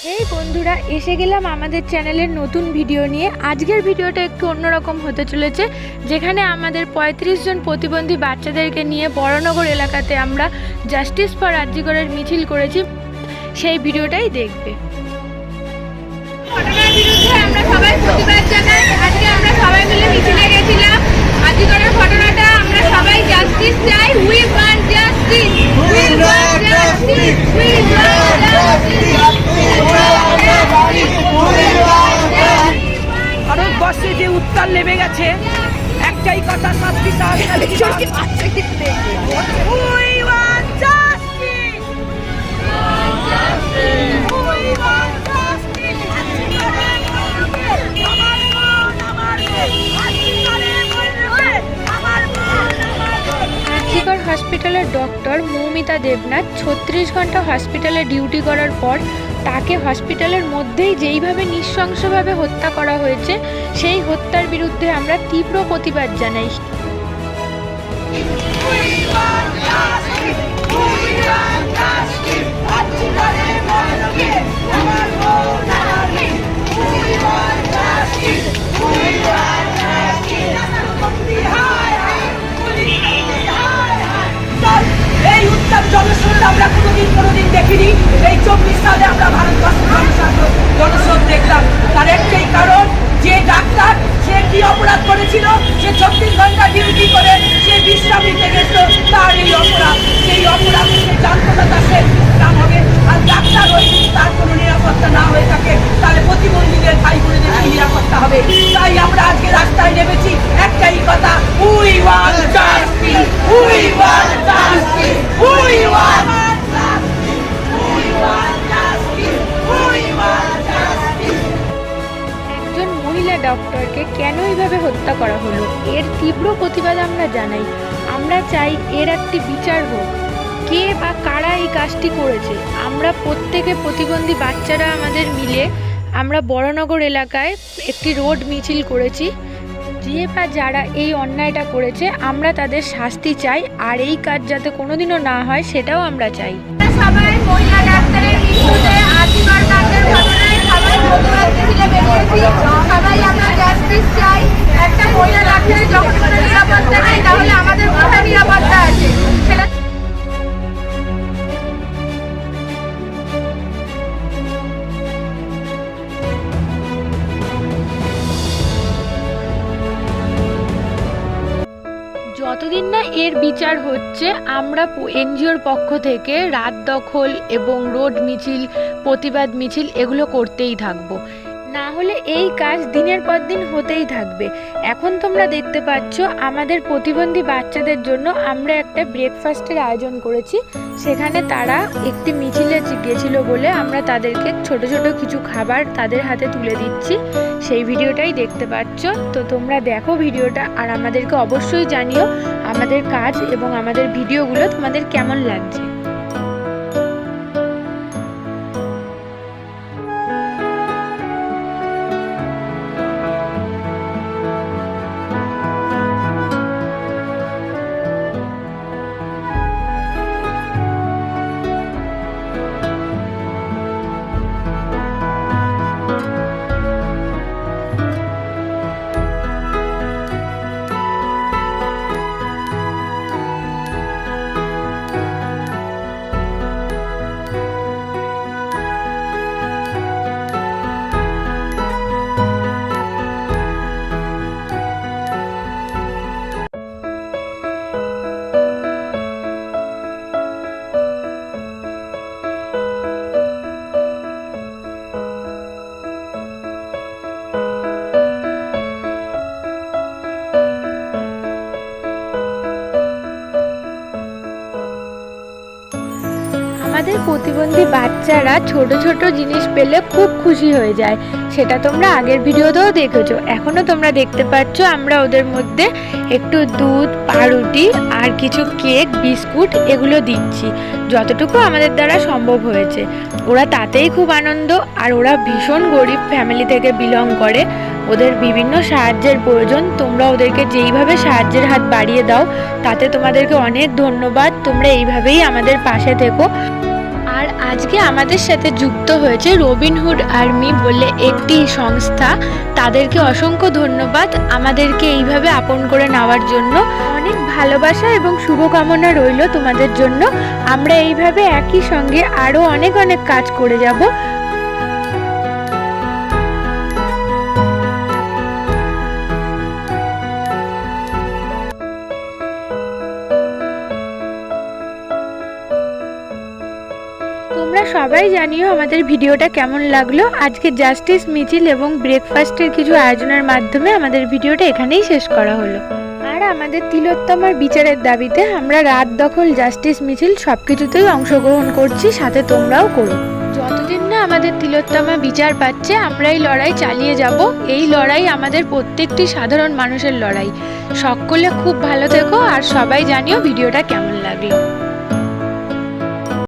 এই বন্ধুরা এসে গেলাম আমাদের চ্যানেলের নতুন ভিডিও নিয়ে। আজকের ভিডিওটা একটু অন্যরকম হতে চলেছে, যেখানে আমাদের ৩৫ জন প্রতিবন্ধী বাচ্চাদেরকে নিয়ে বড়নগর এলাকাতে আমরা জাস্টিস ফর আরজিকরের মিছিল করেছি। সেই ভিডিওটাই দেখবে। ঘটনার বিরুদ্ধে আমরা সবাই প্রতিবাদ জানাই। আজকে আমরা সবাই মিলে মিছিলে গেছিলাম। আরজিকরের ঘটনাটা আমরা সবাই জাস্টিস চাই। We want justice, we want justice, we want justice. ভারতবর্ষে যে উত্তাল নেমে গেছে, একটাই কথা, আরজিকর হসপিটালের ডক্টর মৌমিতা দেবনাথ ৩৬ ঘন্টা হসপিটালে ডিউটি করার পর তাকে হসপিটালের মধ্যেই যেইভাবে নৃশংসভাবে হত্যা করা হয়েছে, সেই হত্যার বিরুদ্ধে আমরা তীব্র প্রতিবাদ জানাই। এই উত্তাপ জনস্রোত আমরা কোনোদিন দেখিনি। এই ২৪ সালে আমরা ভারতবর্ষের জনস্রোত দেখলাম। তার একটাই কারণ, যে ডাক্তার সে কি অপরাধ করেছিল, সে ৩৬ ঘন্টা ডিউটি করে সে বিশ্রাম নিতে গেছিল, তার এই অপরাধ। সেই অপরাধে সে জানতো না তার সে নাম হবে। আর ডাক্তার হয়ে যদি তার কোনো নিরাপত্তা না হয়ে থাকে, তাহলে প্রতিবন্ধীদের ভাই বোনেদের নিরাপত্তা হবে। তাই আমরা আজকে রাস্তায় নেমেছি, একটাই কথা, we want justice, we want justice, we want justice, we want justice, we want justice. একজন মহিলা ডক্টরকে কেন এইভাবে হত্যা করা হলো, এর তীব্র প্রতিবাদ আমরা জানাই। আমরা চাই এর একটি বিচার হোক। কে বা কারা এই কাজটি করেছে, আমরা প্রত্যেকে প্রতিবন্ধী বাচ্চারা আমাদের মিলে আমরা বড়নগর এলাকায় একটি রোড মিছিল করেছি। যে বা যারা এই অন্যায়টা করেছে আমরা তাদের শাস্তি চাই, আর এই কাজ যাতে কোনোদিনও না হয় সেটাও আমরা চাই। সবাই মহিলা ডাক্তারের মৃত্যুতে আরজিকর কাণ্ডের ঘটনায় সবাই প্রতিবাদ মিছিলে বেরিয়েছি। সবাই আমরা জাস্টিস চাই। একটা মহিলা ডাক্তারের যখন কোনো নিরাপত্তা নেই, তাহলে আমাদের কোথায় নিরাপত্তা আছে? সেটা যতদিন না এর বিচার হচ্ছে, আমরা এনজিওর পক্ষ থেকে রাত দখল এবং রোড মিছিল, প্রতিবাদ মিছিল এগুলো করতেই থাকবো। না হলে এই কাজ দিনের পর দিন হতেই থাকবে। এখন তোমরা দেখতে পাচ্ছ আমাদের প্রতিবন্ধী বাচ্চাদের জন্য আমরা একটা ব্রেকফাস্টের আয়োজন করেছি। সেখানে তারা একটি মিছিলে গেছিল বলে আমরা তাদেরকে ছোট ছোট কিছু খাবার তাদের হাতে তুলে দিচ্ছি। সেই ভিডিওটাই দেখতে পাচ্ছ। তো তোমরা দেখো ভিডিওটা, আর আমাদেরকে অবশ্যই জানিও আমাদের কাজ এবং আমাদের ভিডিওগুলো তোমাদের কেমন লাগছে। আমাদের প্রতিবন্ধী বাচ্চারা ছোট ছোট জিনিস পেলে খুব খুশি হয়ে যায়। সেটা তোমরা আগের ভিডিওতেও দেখেছো, এখনও তোমরা দেখতে পাচ্ছ। আমরা ওদের মধ্যে একটু দুধ, পাউরুটি আর কিছু কেক, বিস্কুট এগুলো দিচ্ছি যতটুকু আমাদের দ্বারা সম্ভব হয়েছে। ওরা তাতেই খুব আনন্দ। আর ওরা ভীষণ গরিব ফ্যামিলি থেকে বিলং করে, ওদের বিভিন্ন সাহায্যের প্রয়োজন। তোমরা ওদেরকে যেইভাবে সাহায্যের হাত বাড়িয়ে দাও, তাতে তোমাদেরকে অনেক ধন্যবাদ। তোমরা এইভাবেই আমাদের পাশে থেকো। আর আজকে আমাদের সাথে যুক্ত হয়েছে রবিনহুড আর্মি বলে একটি সংস্থা। তাদেরকে অসংখ্য ধন্যবাদ আমাদেরকে এইভাবে আপন করে নেওয়ার জন্য। অনেক ভালোবাসা এবং শুভকামনা রইল তোমাদের জন্য। আমরা এইভাবে একই সঙ্গে আরও অনেক অনেক কাজ করে যাব। তোমরা সবাই জানিও আমাদের ভিডিওটা কেমন লাগলো। আজকে জাস্টিস মিছিল এবং ব্রেকফাস্টের কিছু আয়োজনের মাধ্যমে আমাদের ভিডিওটা এখানেই শেষ করা হলো। আর আমাদের তিলোত্তমার বিচারের দাবিতে আমরা রাত দখল, জাস্টিস মিছিল সব কিছুতেই অংশগ্রহণ করছি, সাথে তোমরাও করো। যতদিন না আমাদের তিলোত্তমা বিচার পাচ্ছে আমরা এই লড়াই চালিয়ে যাব। এই লড়াই আমাদের প্রত্যেকটি সাধারণ মানুষের লড়াই। সকলে খুব ভালো থেকো আর সবাই জানিও ভিডিওটা কেমন লাগলো।